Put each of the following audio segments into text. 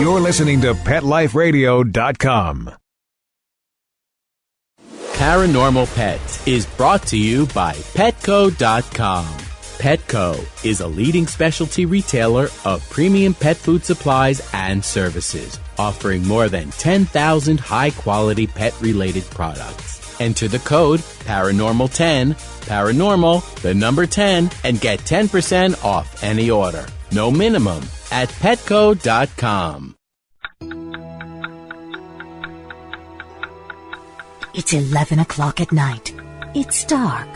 You're listening to PetLifeRadio.com. Paranormal Pets is brought to you by Petco.com. Petco is a leading specialty retailer of premium pet food supplies and services, offering more than 10,000 high-quality pet-related products. Enter the code Paranormal10, Paranormal, the number 10, and get 10% off any order. No minimum at Petco.com. It's 11 o'clock at night. It's dark.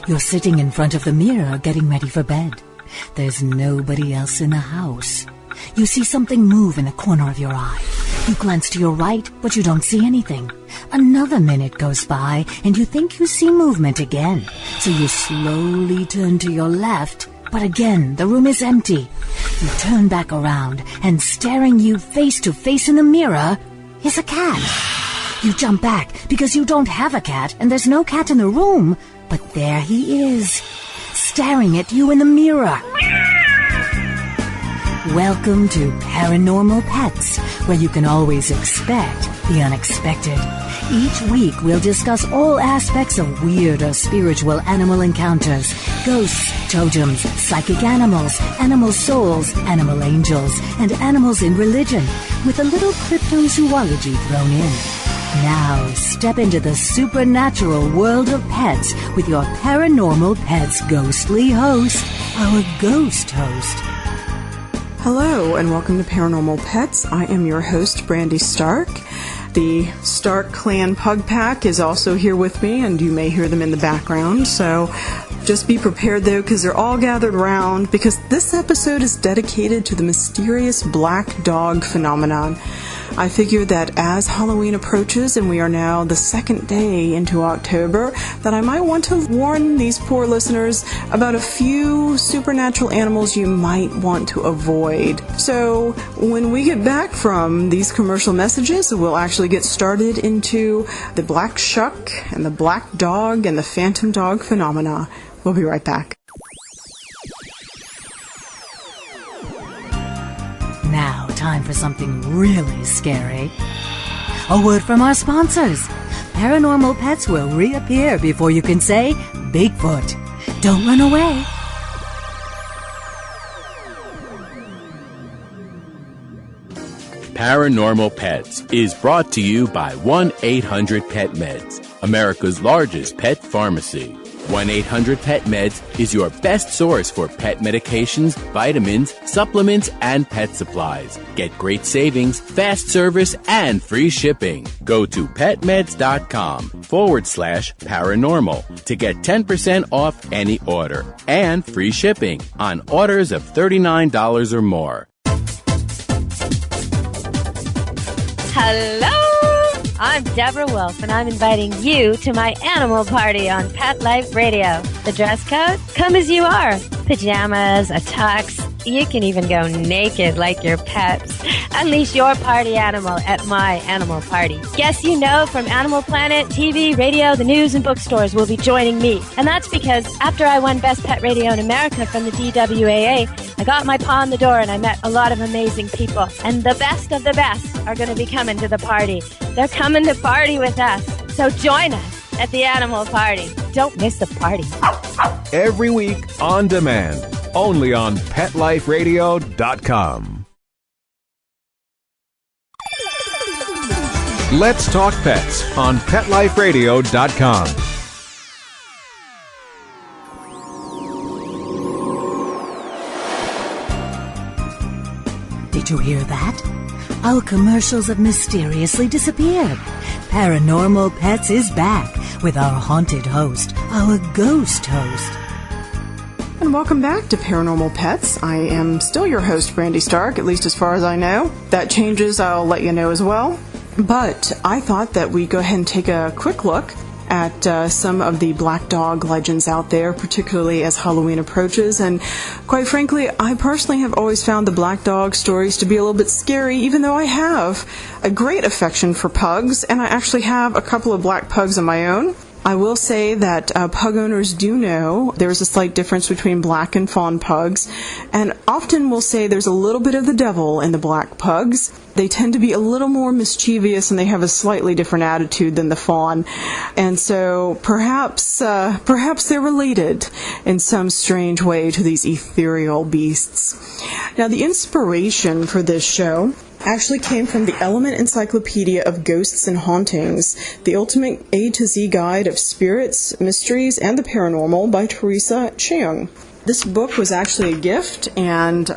You're sitting in front of the mirror getting ready for bed. There's nobody else in the house. You see something move in the corner of your eye. You glance to your right, but you don't see anything. Another minute goes by, and you think you see movement again. So you slowly turn to your left, but again, the room is empty. You turn back around, and staring you face to face in the mirror is a cat. You jump back because you don't have a cat, and there's no cat in the room. But there he is, staring at you in the mirror. Welcome to Paranormal Pets, where you can always expect the unexpected. Each week we'll discuss all aspects of weird or spiritual animal encounters, ghosts, totems, psychic animals, animal souls, animal angels, and animals in religion, with a little cryptozoology thrown in. Now, step into the supernatural world of pets with your Paranormal Pets ghostly host, our ghost host. Hello, and welcome to Paranormal Pets. I am your host, Brandy Stark. The Stark Clan Pug Pack is also here with me, and you may hear them in the background, so just be prepared, though, because they're all gathered around, because this episode is dedicated to the mysterious black dog phenomenon. I figured that as Halloween approaches, and we are now the second day into October, that I might want to warn these poor listeners about a few supernatural animals you might want to avoid. So when we get back from these commercial messages, we'll actually get started into the black shuck and the black dog and the phantom dog phenomena. We'll be right back. Now, time for something really scary. A word from our sponsors. Paranormal Pets will reappear before you can say Bigfoot. Don't run away. Paranormal Pets is brought to you by 1-800-PET-MEDS, America's largest pet pharmacy. 1-800-PET-MEDS is your best source for pet medications, vitamins, supplements, and pet supplies. Get great savings, fast service, and free shipping. Go to petmeds.com/paranormal to get 10% off any order and free shipping on orders of $39 or more. Hello! I'm Deborah Wolf, and I'm inviting you to my animal party on Pet Life Radio. The dress code? Come as you are. Pajamas, a tux. You can even go naked like your pets. Unleash your party animal at my animal party. Guests you know from Animal Planet, TV, radio, the news, and bookstores will be joining me. And that's because after I won Best Pet Radio in America from the DWAA, I got my paw in the door and I met a lot of amazing people. And the best of the best are going to be coming to the party. They're coming to party with us. So join us at the animal party. Don't miss the party. Every week on demand, only on PetLifeRadio.com. Let's Talk Pets on PetLifeRadio.com. Did you hear that? Our commercials have mysteriously disappeared. Paranormal Pets is back with our haunted host, our ghost host. And welcome back to Paranormal Pets. I am still your host, Brandy Stark, at least as far as I know. If that changes, I'll let you know as well. But I thought that we'd go ahead and take a quick look at some of the black dog legends out there, particularly as Halloween approaches. And quite frankly, I personally have always found the black dog stories to be a little bit scary, even though I have a great affection for pugs, and I actually have a couple of black pugs of my own. I will say that pug owners do know there's a slight difference between black and fawn pugs, and often will say there's a little bit of the devil in the black pugs. They tend to be a little more mischievous, and they have a slightly different attitude than the fawn, and so perhaps they're related in some strange way to these ethereal beasts. Now, the inspiration for this show actually came from the Element Encyclopedia of Ghosts and Hauntings, the ultimate A to Z guide of spirits, mysteries, and the paranormal by Teresa Cheung. This book was actually a gift, and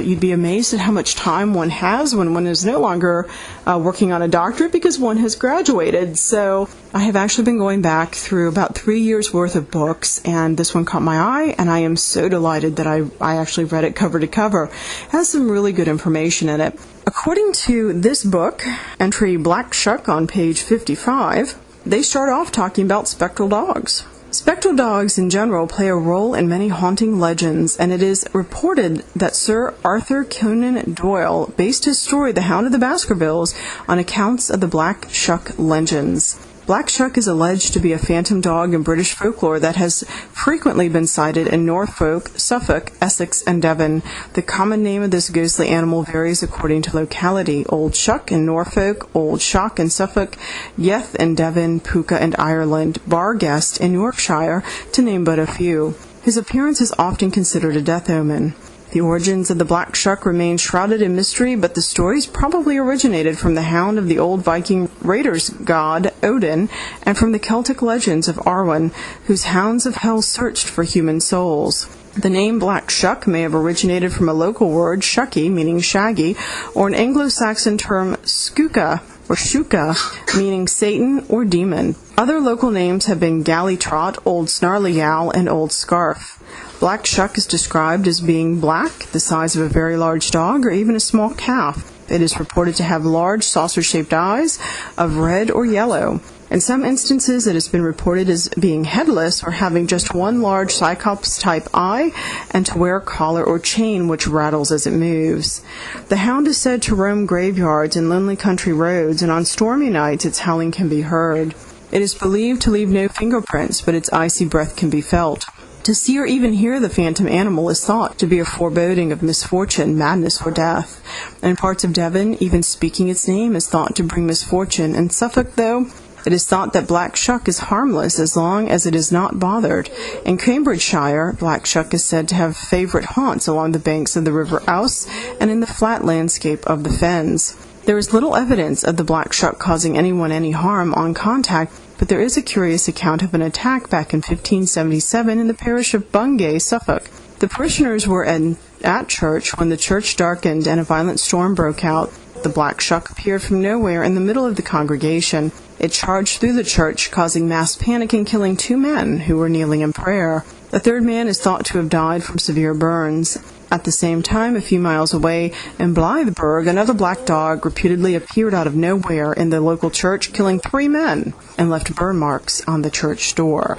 you'd be amazed at how much time one has when one is no longer working on a doctorate because one has graduated. So I have actually been going back through about 3 years' worth of books, and this one caught my eye, and I am so delighted that I actually read it cover to cover. It has some really good information in it. According to this book, entry Black Shuck on page 55, they start off talking about spectral dogs. Spectral dogs in general play a role in many haunting legends, and it is reported that Sir Arthur Conan Doyle based his story The Hound of the Baskervilles on accounts of the Black Shuck legends. Black Shuck is alleged to be a phantom dog in British folklore that has frequently been sighted in Norfolk, Suffolk, Essex, and Devon. The common name of this ghostly animal varies according to locality. Old Shuck in Norfolk, Old Shock in Suffolk, Yeth in Devon, Puka in Ireland, Barguest in Yorkshire, to name but a few. His appearance is often considered a death omen. The origins of the Black Shuck remain shrouded in mystery, but the stories probably originated from the hound of the old Viking raiders god, Odin, and from the Celtic legends of Arwen, whose hounds of hell searched for human souls. The name Black Shuck may have originated from a local word, shucky, meaning shaggy, or an Anglo-Saxon term, skuka, or shuka, meaning Satan or demon. Other local names have been Gallytrot, Old Snarly Owl, and Old Scarf. Black Shuck is described as being black, the size of a very large dog, or even a small calf. It is reported to have large saucer-shaped eyes of red or yellow. In some instances, it has been reported as being headless or having just one large cyclops-type eye, and to wear a collar or chain which rattles as it moves. The hound is said to roam graveyards and lonely country roads, and on stormy nights its howling can be heard. It is believed to leave no fingerprints, but its icy breath can be felt. To see or even hear the phantom animal is thought to be a foreboding of misfortune, madness, or death. In parts of Devon, even speaking its name is thought to bring misfortune. In Suffolk, though, it is thought that Black Shuck is harmless as long as it is not bothered. In Cambridgeshire, Black Shuck is said to have favourite haunts along the banks of the River Ouse and in the flat landscape of the fens. There is little evidence of the Black Shuck causing anyone any harm on contact, but there is a curious account of an attack back in 1577 in the parish of Bungay, Suffolk. The parishioners were at church when the church darkened and a violent storm broke out. The Black Shuck appeared from nowhere in the middle of the congregation. It charged through the church, causing mass panic and killing 2 men who were kneeling in prayer. The 3rd man is thought to have died from severe burns. At the same time, a few miles away in Blytheburg, another black dog reputedly appeared out of nowhere in the local church, killing 3 men, and left burn marks on the church door.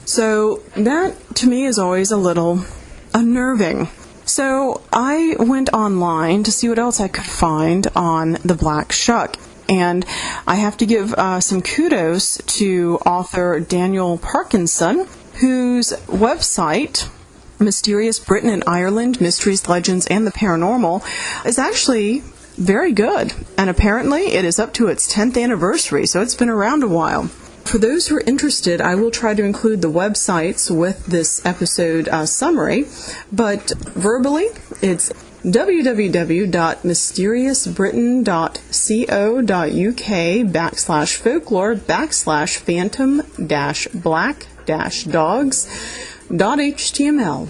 So that, to me, is always a little unnerving. So I went online to see what else I could find on the Black Shuck. And I have to give some kudos to author Daniel Parkinson, whose website, Mysterious Britain and Ireland, Mysteries, Legends, and the Paranormal, is actually very good. And apparently it is up to its 10th anniversary, so it's been around a while. For those who are interested, I will try to include the websites with this episode summary, but verbally, it's www.mysteriousbritain.co.uk/folklore/phantom-black-dogs.html.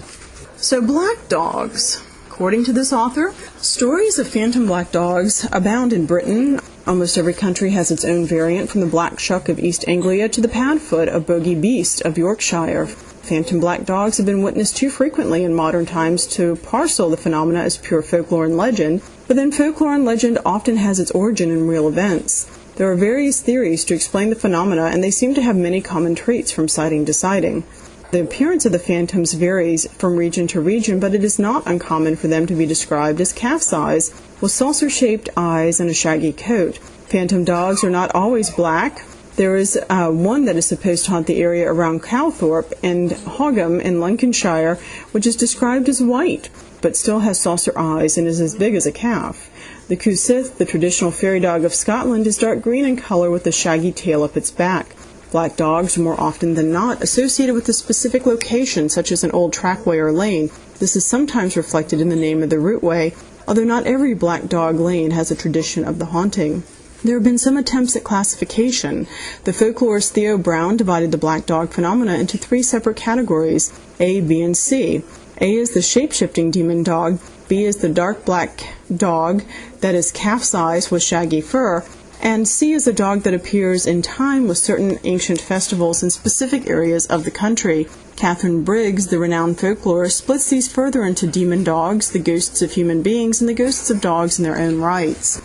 So black dogs. According to this author, stories of phantom black dogs abound in Britain. Almost every country has its own variant, from the Black Shuck of East Anglia to the Padfoot, a bogey beast of Yorkshire. Phantom black dogs have been witnessed too frequently in modern times to parcel the phenomena as pure folklore and legend, but then folklore and legend often has its origin in real events. There are various theories to explain the phenomena, and they seem to have many common traits from sighting to sighting. The appearance of the phantoms varies from region to region, but it is not uncommon for them to be described as calf's eyes, with saucer-shaped eyes and a shaggy coat. Phantom dogs are not always black. There is one that is supposed to haunt the area around Cowthorpe and Hogham in Lincolnshire, which is described as white, but still has saucer eyes and is as big as a calf. The Cusith, the traditional fairy dog of Scotland, is dark green in color with a shaggy tail up its back. Black dogs are more often than not associated with a specific location, such as an old trackway or lane. This is sometimes reflected in the name of the routeway, although not every black dog lane has a tradition of the haunting. There have been some attempts at classification. The folklorist Theo Brown divided the black dog phenomena into 3 separate categories, A, B, and C. A is the shape-shifting demon dog, B is the dark black dog that is calf-sized with shaggy fur, and C is a dog that appears in time with certain ancient festivals in specific areas of the country. Catherine Briggs, the renowned folklorist, splits these further into demon dogs, the ghosts of human beings, and the ghosts of dogs in their own rights.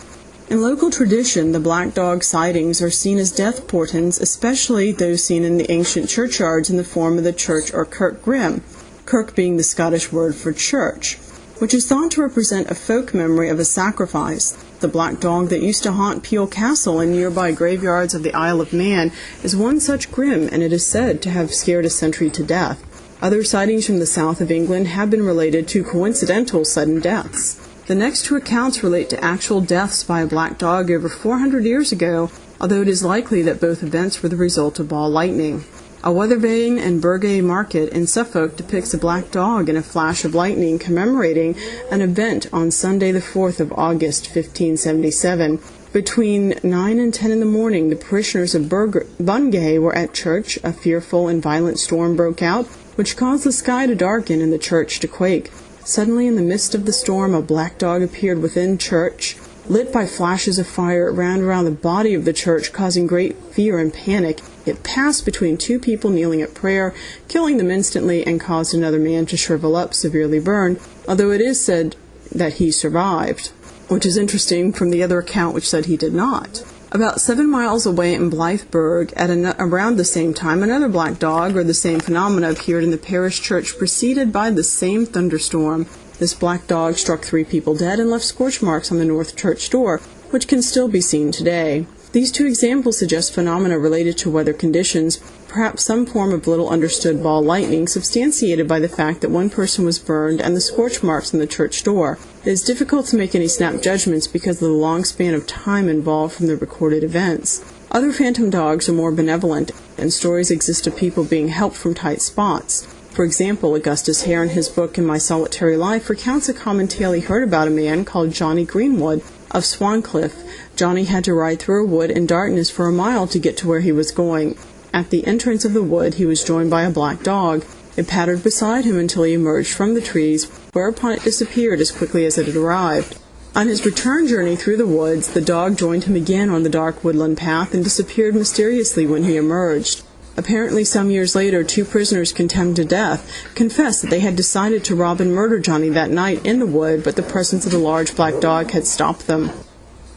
In local tradition, the black dog sightings are seen as death portents, especially those seen in the ancient churchyards in the form of the church or kirk grim, kirk being the Scottish word for church, which is thought to represent a folk memory of a sacrifice. The black dog that used to haunt Peel Castle and nearby graveyards of the Isle of Man is one such grim, and it is said to have scared a sentry to death. Other sightings from the south of England have been related to coincidental sudden deaths. The next 2 accounts relate to actual deaths by a black dog over 400 years ago, although it is likely that both events were the result of ball lightning. A weathervane in Burgay Market in Suffolk depicts a black dog in a flash of lightning commemorating an event on Sunday the 4th of August, 1577. Between 9 and 10 in the morning, the parishioners of Bungay were at church. A fearful and violent storm broke out, which caused the sky to darken and the church to quake. Suddenly, in the midst of the storm, a black dog appeared within church. Lit by flashes of fire, it ran around the body of the church, causing great fear and panic. It passed between 2 people kneeling at prayer, killing them instantly, and caused another man to shrivel up, severely burned, although it is said that he survived, which is interesting from the other account which said he did not. About 7 miles away in Blytheburg, around the same time, another black dog, or the same phenomena, appeared in the parish church, preceded by the same thunderstorm. This black dog struck 3 people dead and left scorch marks on the north church door, which can still be seen today. These 2 examples suggest phenomena related to weather conditions, perhaps some form of little understood ball lightning, substantiated by the fact that 1 person was burned and the scorch marks on the church door. It is difficult to make any snap judgments because of the long span of time involved from the recorded events. Other phantom dogs are more benevolent, and stories exist of people being helped from tight spots. For example, Augustus Hare in his book In My Solitary Life recounts a common tale he heard about a man called Johnny Greenwood of Swancliffe. Johnny had to ride through a wood in darkness for a mile to get to where he was going. At the entrance of the wood, he was joined by a black dog. It pattered beside him until he emerged from the trees, whereupon it disappeared as quickly as it had arrived. On his return journey through the woods, the dog joined him again on the dark woodland path and disappeared mysteriously when he emerged. Apparently, some years later, 2 prisoners condemned to death confessed that they had decided to rob and murder Johnny that night in the wood, but the presence of the large black dog had stopped them.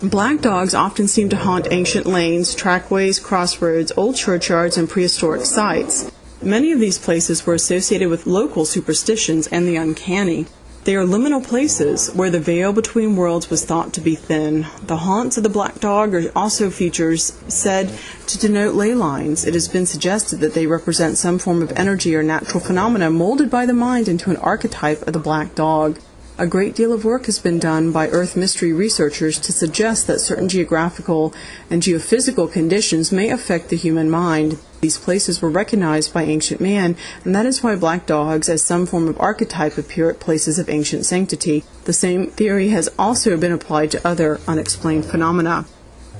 Black dogs often seem to haunt ancient lanes, trackways, crossroads, old churchyards, and prehistoric sites. Many of these places were associated with local superstitions and the uncanny. They are liminal places where the veil between worlds was thought to be thin. The haunts of the black dog are also features said to denote ley lines. It has been suggested that they represent some form of energy or natural phenomena molded by the mind into an archetype of the black dog. A great deal of work has been done by Earth mystery researchers to suggest that certain geographical and geophysical conditions may affect the human mind. These places were recognized by ancient man, and that is why black dogs as some form of archetype appear at places of ancient sanctity. The same theory has also been applied to other unexplained phenomena.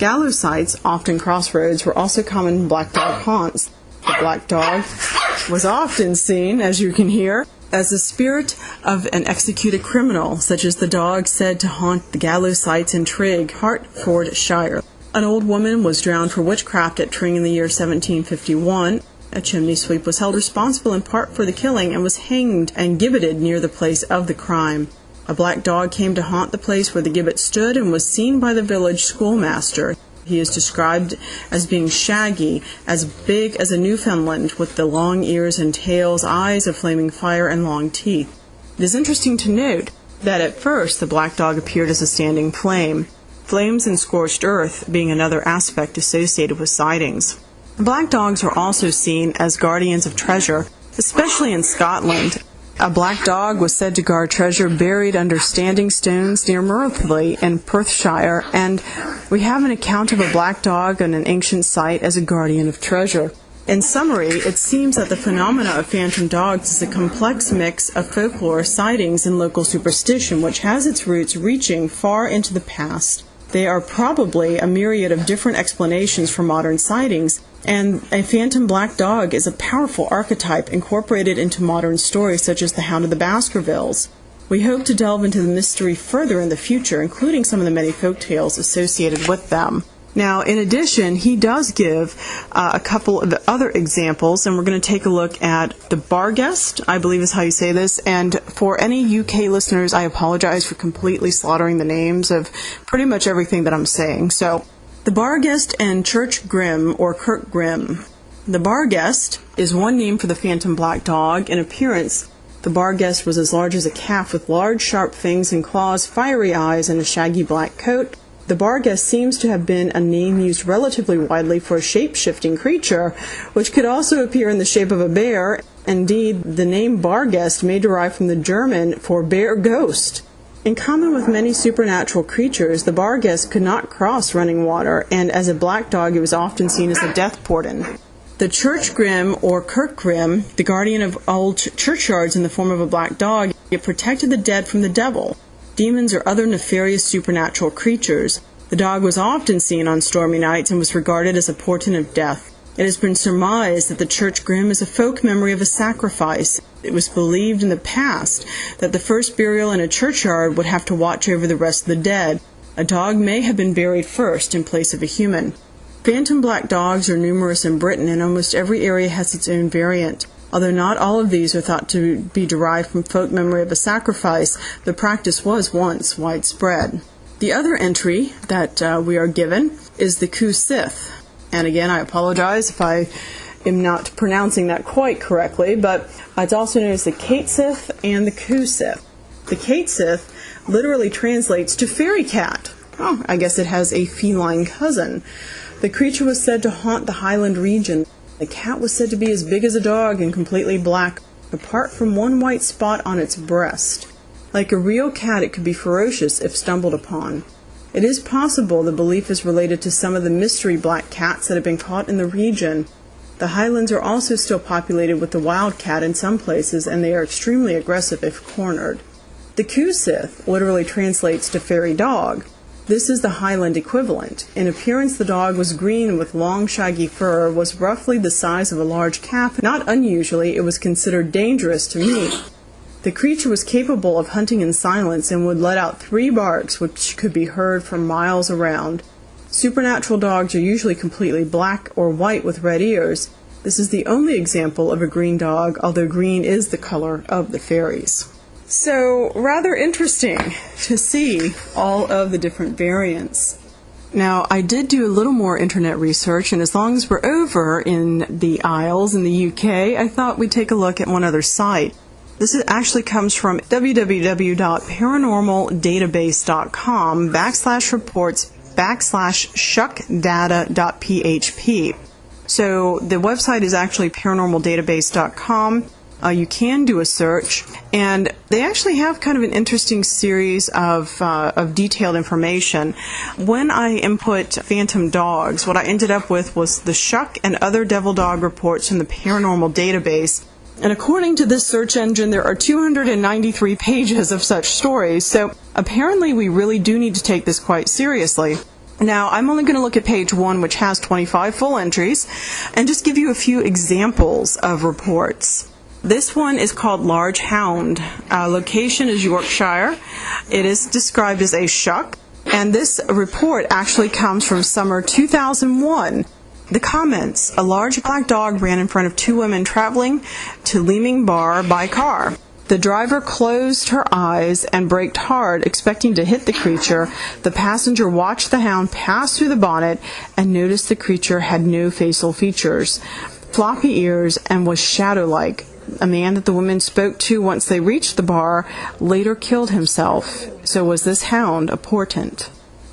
Gallows sites, often crossroads, were also common in black dog haunts. The black dog was often seen, as you can hear, as the spirit of an executed criminal, such as the dog said to haunt the gallows sites in Trigg, Hertfordshire. An old woman was drowned for witchcraft at Tring in the year 1751. A chimney sweep was held responsible in part for the killing and was hanged and gibbeted near the place of the crime. A black dog came to haunt the place where the gibbet stood and was seen by the village schoolmaster. He is described as being shaggy, as big as a Newfoundland, with the long ears and tails, eyes of flaming fire, and long teeth. It is interesting to note that at first the black dog appeared as a standing flame, flames and scorched earth being another aspect associated with sightings. Black dogs are also seen as guardians of treasure, especially in Scotland. A black dog was said to guard treasure buried under standing stones near Merthley in Perthshire, and we have an account of a black dog on an ancient site as a guardian of treasure. In summary, it seems that the phenomena of phantom dogs is a complex mix of folklore, sightings, and local superstition, which has its roots reaching far into the past. They are probably a myriad of different explanations for modern sightings, and a phantom black dog is a powerful archetype incorporated into modern stories such as The Hound of the Baskervilles. We hope to delve into the mystery further in the future, including some of the many folk tales associated with them. Now, in addition, he does give a couple of the other examples, and we're going to take a look at the Barghest, I believe is how you say this. And for any UK listeners, I apologize for completely slaughtering the names of pretty much everything that I'm saying. So, the Barghest and Church Grim, or Kirk Grim. The Barghest is one name for the phantom black dog. In appearance, the Barghest was as large as a calf with large sharp fangs and claws, fiery eyes, and a shaggy black coat. The Barghest seems to have been a name used relatively widely for a shape-shifting creature, which could also appear in the shape of a bear. Indeed, the name Barghest may derive from the German for bear ghost. In common with many supernatural creatures, the Barghest could not cross running water, and as a black dog it was often seen as a death portent. The Church Grim, or Kirk Grim, the guardian of old churchyards in the form of a black dog, it protected the dead from the devil, demons, or other nefarious supernatural creatures. The dog was often seen on stormy nights and was regarded as a portent of death. It has been surmised that the Church Grim is a folk memory of a sacrifice. It was believed in the past that the first burial in a churchyard would have to watch over the rest of the dead. A dog may have been buried first in place of a human. Phantom black dogs are numerous in Britain, and almost every area has its own variant. Although not all of these are thought to be derived from folk memory of a sacrifice, the practice was once widespread. The other entry that we are given is the Cú Sith. And again, I apologize if I am not pronouncing that quite correctly, but it's also known as the Cait Sith and the Cú Sith. The Cait Sith literally translates to fairy cat. Oh, I guess it has a feline cousin. The creature was said to haunt the Highland region. The cat was said to be as big as a dog and completely black, apart from one white spot on its breast. Like a real cat, it could be ferocious if stumbled upon. It is possible the belief is related to some of the mystery black cats that have been caught in the region. The Highlands are also still populated with the wild cat in some places, and they are extremely aggressive if cornered. The Cú Sith literally translates to fairy dog. This is the Highland equivalent. In appearance, the dog was green with long shaggy fur, was roughly the size of a large calf. Not unusually, it was considered dangerous to meet. The creature was capable of hunting in silence and would let out 3 barks, which could be heard from miles around. Supernatural dogs are usually completely black or white with red ears. This is the only example of a green dog, although green is the color of the fairies. So, rather interesting to see all of the different variants. Now, I did do a little more internet research, and as long as we're over in the Isles in the UK, I thought we'd take a look at one other site. This actually comes from www.paranormaldatabase.com/reports/shuckdata.php. So the website is actually paranormaldatabase.com. You can do a search, and they actually have kind of an interesting series of detailed information. When I input phantom dogs, what I ended up with was the Shuck and other devil dog reports from the Paranormal Database. And according to this search engine, there are 293 pages of such stories, so apparently we really do need to take this quite seriously. Now, I'm only going to look at page 1, which has 25 full entries, and just give you a few examples of reports. This one is called Large Hound. Location is Yorkshire. It is described as a shuck, and this report actually comes from summer 2001. The comments: a large black dog ran in front of 2 women traveling to Leeming Bar by car. The driver closed her eyes and braked hard, expecting to hit the creature. The passenger watched the hound pass through the bonnet and noticed the creature had no facial features, floppy ears, and was shadow-like. A man that the women spoke to once they reached the bar later killed himself. So was this hound a portent?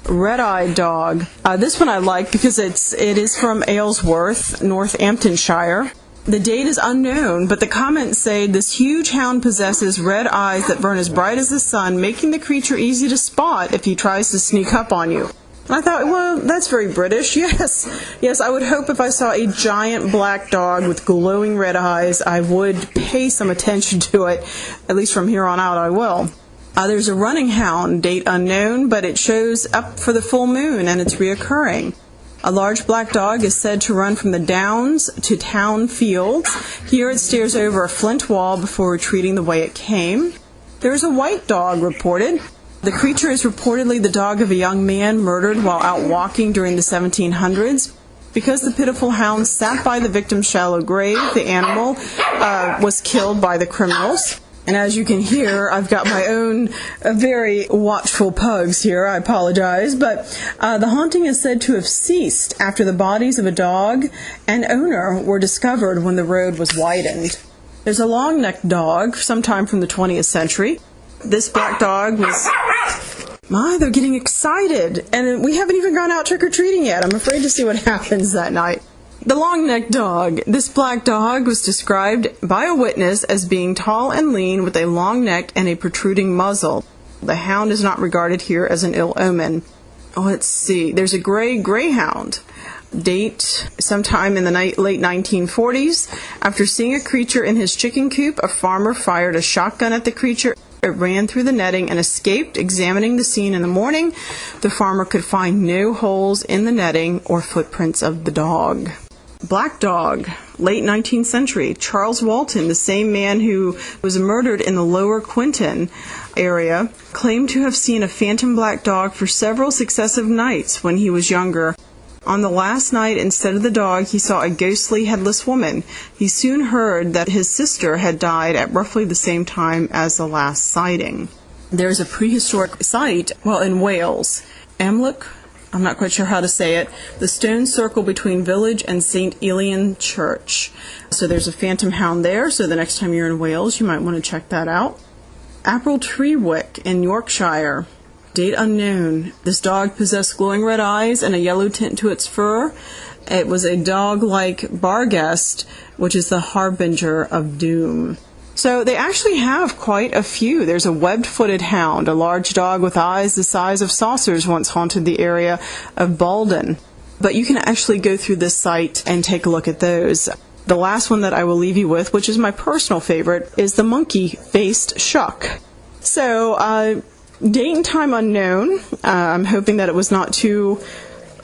red-eyed dog. This one I like because it is from Aylesworth, Northamptonshire. The date is unknown, but the comments say this huge hound possesses red eyes that burn as bright as the sun, making the creature easy to spot if he tries to sneak up on you. I thought, well, that's very British. Yes, I would hope if I saw a giant black dog with glowing red eyes, I would pay some attention to it. At least from here on out, I will. There's a running hound, date unknown, but it shows up for the full moon and it's reoccurring. A large black dog is said to run from the downs to town fields. Here it stares over a flint wall before retreating the way it came. There's a white dog reported. The creature is reportedly the dog of a young man murdered while out walking during the 1700s. Because the pitiful hound sat by the victim's shallow grave, the animal was killed by the criminals. And as you can hear, I've got my own very watchful pugs here. I apologize. But the haunting is said to have ceased after the bodies of a dog and owner were discovered when the road was widened. There's a long-necked dog, sometime from the 20th century. This black dog was... they're getting excited. And we haven't even gone out trick-or-treating yet. I'm afraid to see what happens that night. The long-necked dog. This black dog was described by a witness as being tall and lean with a long neck and a protruding muzzle. The hound is not regarded here as an ill omen. Let's see. There's a gray greyhound. Date sometime in the late 1940s. After seeing a creature in his chicken coop, a farmer fired a shotgun at the creature. It ran through the netting and escaped. Examining the scene in the morning, the farmer could find no holes in the netting or footprints of the dog. Black dog, late 19th century. Charles Walton, the same man who was murdered in the Lower Quinton area, claimed to have seen a phantom black dog for several successive nights when he was younger. On the last night, instead of the dog, he saw a ghostly headless woman. He soon heard that his sister had died at roughly the same time as the last sighting. There's a prehistoric site, in Wales, Amlwch. I'm not quite sure how to say it. The stone circle between village and St. Elian Church. So there's a phantom hound there, so the next time you're in Wales, you might want to check that out. April Treewick in Yorkshire. Date unknown. This dog possessed glowing red eyes and a yellow tint to its fur. It was a dog like Barghest, which is the harbinger of doom. So they actually have quite a few. There's a webbed-footed hound, a large dog with eyes the size of saucers, once haunted the area of Baldon. But you can actually go through this site and take a look at those. The last one that I will leave you with, which is my personal favorite, is the monkey-faced shuck. So, date and time unknown. I'm hoping that it was not too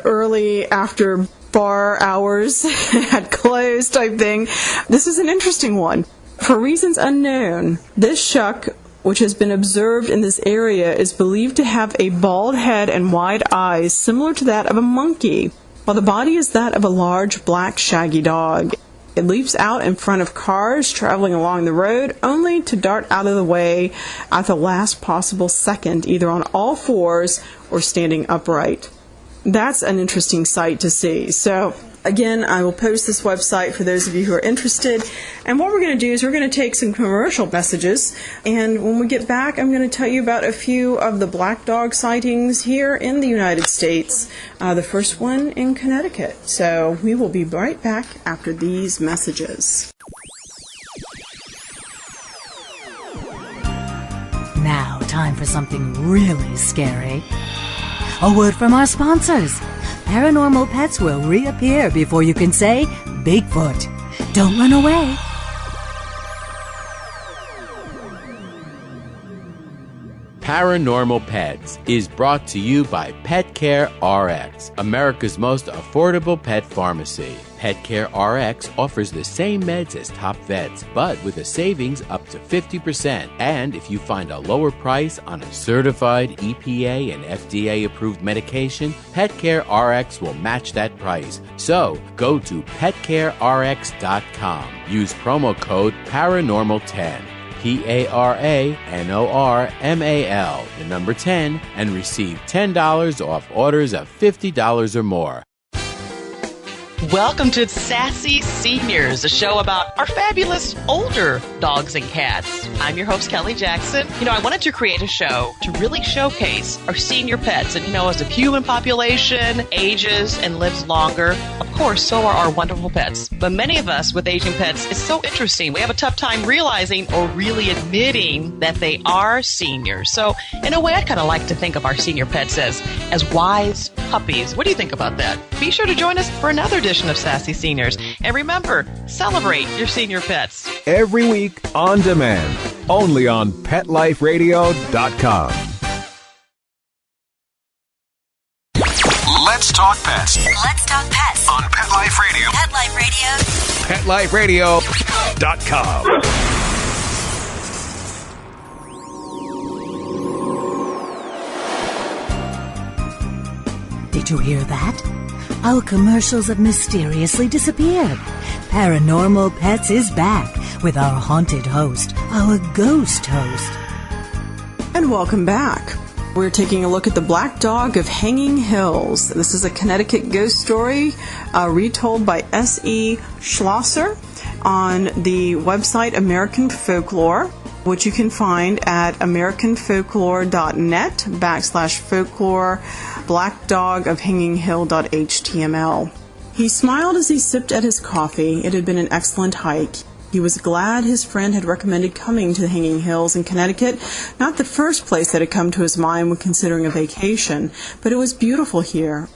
early after bar hours had closed type thing. This is an interesting one. For reasons unknown, this shuck, which has been observed in this area, is believed to have a bald head and wide eyes similar to that of a monkey, while the body is that of a large black shaggy dog. It leaps out in front of cars traveling along the road, only to dart out of the way at the last possible second, either on all fours or standing upright. That's an interesting sight to see. So, again, I will post this website for those of you who are interested. And what we're going to do is we're going to take some commercial messages. And when we get back, I'm going to tell you about a few of the black dog sightings here in the United States. The first one in Connecticut. So we will be right back after these messages. Now, time for something really scary. A word from our sponsors. Paranormal pets will reappear before you can say Bigfoot. Don't run away. Paranormal Pets is brought to you by Pet Care RX, America's most affordable pet pharmacy. Pet Care RX offers the same meds as top vets, but with a savings up to 50%. And if you find a lower price on a certified EPA and FDA approved medication, Pet Care RX will match that price. So go to petcarerx.com. Use promo code Paranormal10. PARANORMAL, the number 10, and receive $10 off orders of $50 or more. Welcome to Sassy Seniors, a show about our fabulous older dogs and cats. I'm your host, Kelly Jackson. I wanted to create a show to really showcase our senior pets. And, as the human population ages and lives longer, of course, so are our wonderful pets. But many of us with aging pets, it's so interesting. We have a tough time realizing or really admitting that they are seniors. So, in a way, I kind of like to think of our senior pets as wise puppies. What do you think about that? Be sure to join us for another edition of Sassy Seniors. And remember, celebrate your senior pets. Every week on demand, only on PetLifeRadio.com. Let's talk pets. Let's talk pets On Pet Life Radio. Pet Life Radio. PetLifeRadio.com. Did you hear that? Our commercials have mysteriously disappeared. Paranormal Pets is back with our haunted host, our ghost host. And welcome back. We're taking a look at the Black Dog of Hanging Hills. This is a Connecticut ghost story retold by S.E. Schlosser on the website American Folklore, which you can find at americanfolklore.net/folklore blackdogofhanginghill.html. He smiled as he sipped at his coffee. It had been an excellent hike. He was glad his friend had recommended coming to the Hanging Hills in Connecticut, not the first place that had come to his mind when considering a vacation, but it was beautiful here.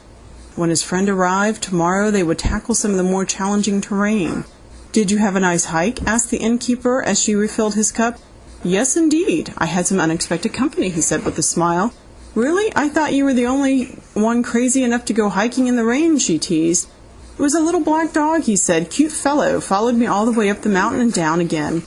When his friend arrived, tomorrow they would tackle some of the more challenging terrain. "Did you have a nice hike?" asked the innkeeper as she refilled his cup. "Yes, indeed. I had some unexpected company," he said with a smile. "Really? I thought you were the only one crazy enough to go hiking in the rain," she teased. "It was a little black dog," he said. "Cute fellow. Followed me all the way up the mountain and down again."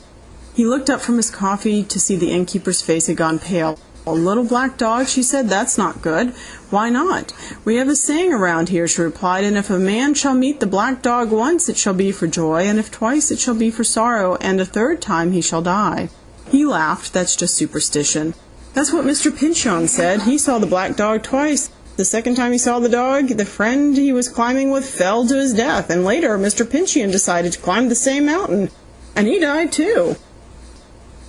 He looked up from his coffee to see the innkeeper's face had gone pale. "A little black dog," she said. "That's not good." "Why not?" "We have a saying around here," she replied, "and if a man shall meet the black dog once, it shall be for joy, and if twice, it shall be for sorrow, and a third time he shall die." He laughed. "That's just superstition." "That's what Mr. Pinchon said. He saw the black dog twice. The second time he saw the dog, the friend he was climbing with fell to his death, and later Mr. Pinchon decided to climb the same mountain, and he died too.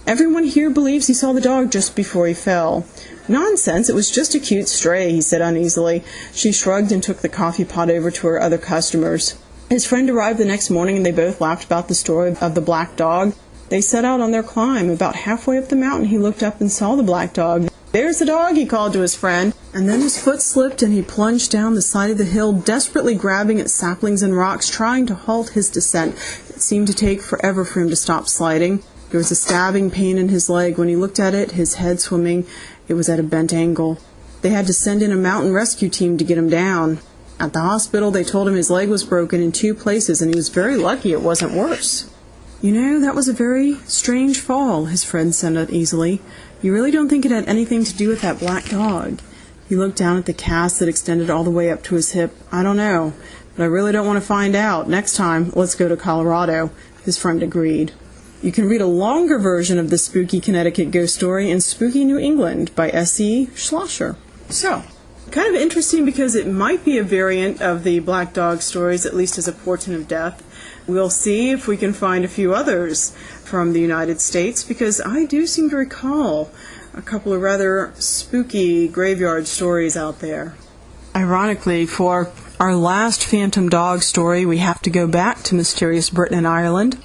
Everyone here believes he saw the dog just before he fell." "Nonsense, it was just a cute stray," he said uneasily. She shrugged and took the coffee pot over to her other customers. His friend arrived the next morning, and they both laughed about the story of the black dog. They set out on their climb. About halfway up the mountain, he looked up and saw the black dog. "There's the dog," he called to his friend, and then his foot slipped and he plunged down the side of the hill, desperately grabbing at saplings and rocks, trying to halt his descent. It seemed to take forever for him to stop sliding. There was a stabbing pain in his leg. When he looked at it, his head swimming, it was at a bent angle. They had to send in a mountain rescue team to get him down. At the hospital, they told him his leg was broken in 2 places, and he was very lucky it wasn't worse. "You know, that was a very strange fall," his friend said uneasily. "You really don't think it had anything to do with that black dog?" He looked down at the cast that extended all the way up to his hip. "I don't know, but I really don't want to find out. Next time, let's go to Colorado," his friend agreed. You can read a longer version of the spooky Connecticut ghost story in Spooky New England by S.E. Schlosser. So, kind of interesting because it might be a variant of the black dog stories, at least as a portent of death. We'll see if we can find a few others from the United States, because I do seem to recall a couple of rather spooky graveyard stories out there. Ironically, for our last phantom dog story, we have to go back to mysterious Britain and Ireland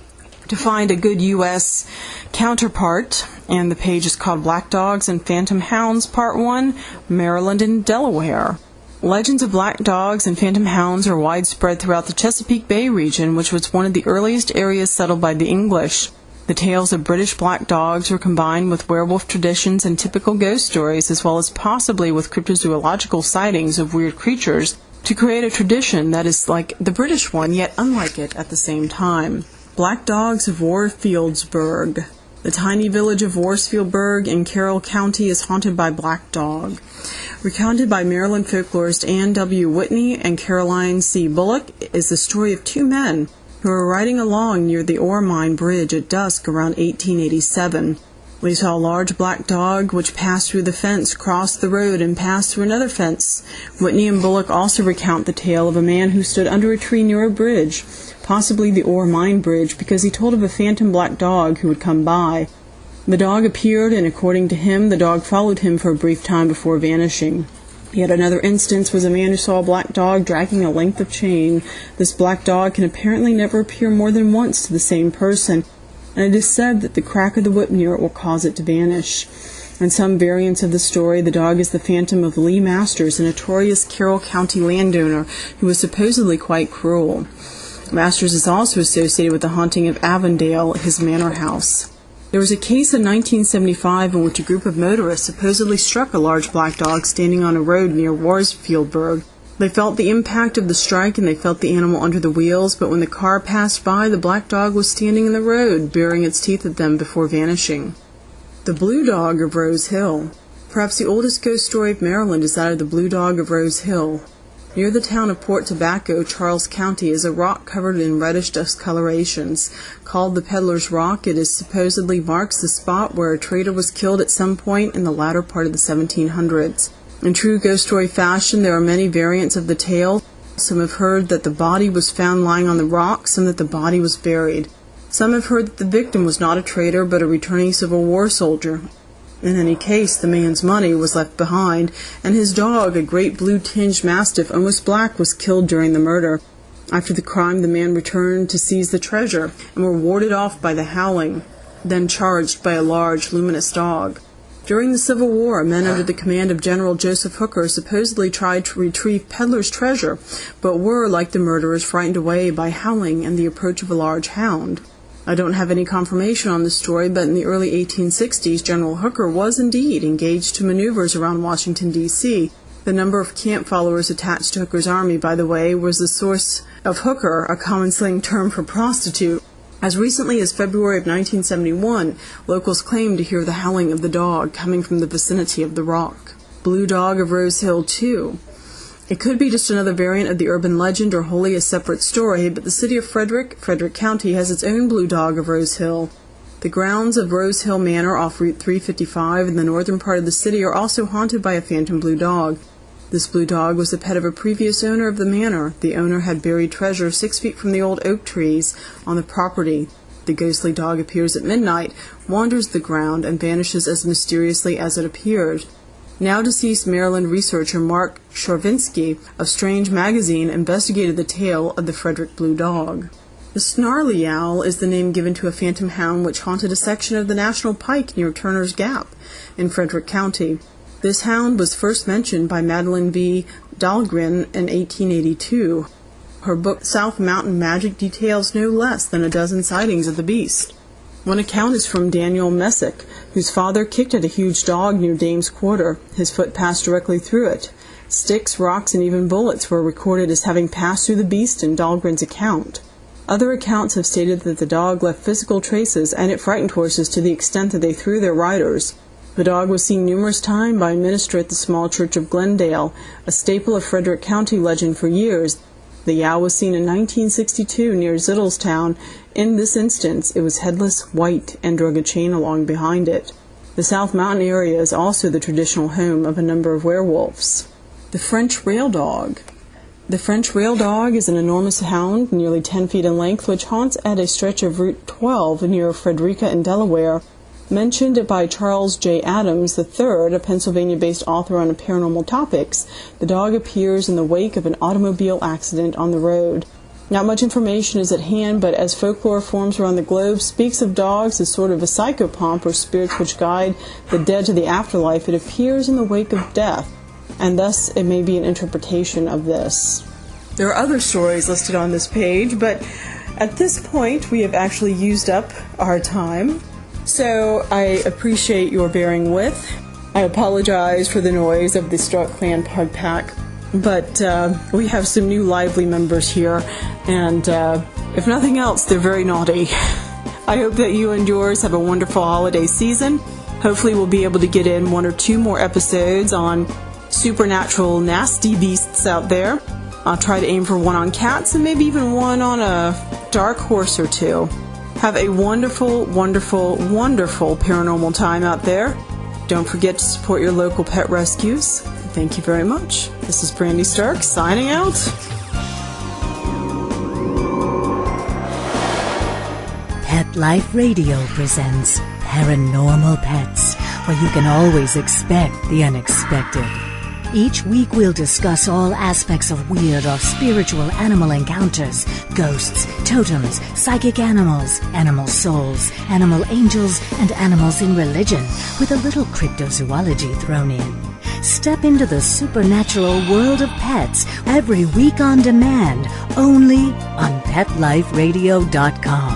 to find a good U.S. counterpart, and the page is called Black Dogs and Phantom Hounds, Part 1, Maryland and Delaware. Legends of black dogs and phantom hounds are widespread throughout the Chesapeake Bay region, which was one of the earliest areas settled by the English. The tales of British black dogs were combined with werewolf traditions and typical ghost stories, as well as possibly with cryptozoological sightings of weird creatures, to create a tradition that is like the British one, yet unlike it at the same time. Black Dogs of Warfieldsburg. The tiny village of Warfieldsburg in Carroll County is haunted by black dog. Recounted by Maryland folklorist Ann W. Whitney and Caroline C. Bullock, is the story of 2 men who were riding along near the ore mine bridge at dusk around 1887. We saw a large black dog which passed through the fence, crossed the road, and passed through another fence. Whitney and Bullock also recount the tale of a man who stood under a tree near a bridge, possibly the Ore Mine Bridge, because he told of a phantom black dog who would come by. The dog appeared, and according to him, the dog followed him for a brief time before vanishing. Yet another instance was a man who saw a black dog dragging a length of chain. This black dog can apparently never appear more than once to the same person, and it is said that the crack of the whip near it will cause it to vanish. In some variants of the story, the dog is the phantom of Lee Masters, a notorious Carroll County landowner who was supposedly quite cruel. Masters is also associated with the haunting of Avondale, his manor house. There was a case in 1975 in which a group of motorists supposedly struck a large black dog standing on a road near Warsfieldburg. They felt the impact of the strike and they felt the animal under the wheels, but when the car passed by, the black dog was standing in the road, baring its teeth at them before vanishing. The Blue Dog of Rose Hill. Perhaps the oldest ghost story of Maryland is that of the Blue Dog of Rose Hill. Near the town of Port Tobacco, Charles County, is a rock covered in reddish discolorations. Called the Peddler's Rock, it is supposedly marks the spot where a trader was killed at some point in the latter part of the 1700s. In true ghost story fashion, there are many variants of the tale. Some have heard that the body was found lying on the rock, some that the body was buried. Some have heard that the victim was not a trader, but a returning Civil War soldier. In any case, the man's money was left behind, and his dog, a great blue-tinged mastiff, almost black, was killed during the murder. After the crime, the man returned to seize the treasure, and were warded off by the howling, then charged by a large, luminous dog. During the Civil War, men under the command of General Joseph Hooker supposedly tried to retrieve Peddler's treasure, but were, like the murderers, frightened away by howling and the approach of a large hound. I don't have any confirmation on this story, but in the early 1860s, General Hooker was indeed engaged to maneuvers around Washington, D.C. The number of camp followers attached to Hooker's army, by the way, was the source of hooker, a common slang term for prostitute. As recently as February of 1971, locals claimed to hear the howling of the dog coming from the vicinity of the rock. Blue Dog of Rose Hill, too. It could be just another variant of the urban legend or wholly a separate story, but the city of Frederick County, has its own Blue Dog of Rose Hill. The grounds of Rose Hill Manor off Route 355 in the northern part of the city are also haunted by a phantom blue dog. This blue dog was the pet of a previous owner of the manor. The owner had buried treasure 6 feet from the old oak trees on the property. The ghostly dog appears at midnight, wanders the ground, and vanishes as mysteriously as it appeared. Now deceased Maryland researcher Mark Chorvinsky of Strange Magazine investigated the tale of the Frederick Blue Dog. The Snarly Owl is the name given to a phantom hound which haunted a section of the National Pike near Turner's Gap in Frederick County. This hound was first mentioned by Madeline V. Dahlgren in 1882. Her book South Mountain Magic details no less than a dozen sightings of the beast. One account is from Daniel Messick, whose father kicked at a huge dog near Dame's Quarter. His foot passed directly through it. Sticks, rocks, and even bullets were recorded as having passed through the beast in Dahlgren's account. Other accounts have stated that the dog left physical traces, and it frightened horses to the extent that they threw their riders. The dog was seen numerous times by a minister at the small church of Glendale, a staple of Frederick County legend for years. The owl was seen in 1962 near Zittlestown. In this instance, it was headless, white, and drug a chain along behind it. The South Mountain area is also the traditional home of a number of werewolves. The French Rail Dog. The French Rail Dog is an enormous hound, nearly 10 feet in length, which haunts at a stretch of Route 12 near Frederica in Delaware. Mentioned by Charles J. Adams III, a Pennsylvania-based author on paranormal topics, the dog appears in the wake of an automobile accident on the road. Not much information is at hand, but as folklore forms around the globe speaks of dogs as sort of a psychopomp or spirits which guide the dead to the afterlife, it appears in the wake of death, and thus it may be an interpretation of this. There are other stories listed on this page, but at this point we have actually used up our time. So I appreciate your bearing with. I apologize for the noise of the Stark Clan Pug Pack, but we have some new lively members here, and if nothing else, they're very naughty. I hope that you and yours have a wonderful holiday season. Hopefully we'll be able to get in 1 or 2 more episodes on supernatural nasty beasts out there. I'll try to aim for one on cats and maybe even one on a dark horse or two. Have a wonderful, wonderful, wonderful paranormal time out there. Don't forget to support your local pet rescues. Thank you very much. This is Brandy Stark signing out. Pet Life Radio presents Paranormal Pets, where you can always expect the unexpected. Each week we'll discuss all aspects of weird or spiritual animal encounters, ghosts, totems, psychic animals, animal souls, animal angels, and animals in religion, with a little cryptozoology thrown in. Step into the supernatural world of pets every week on demand, only on PetLifeRadio.com.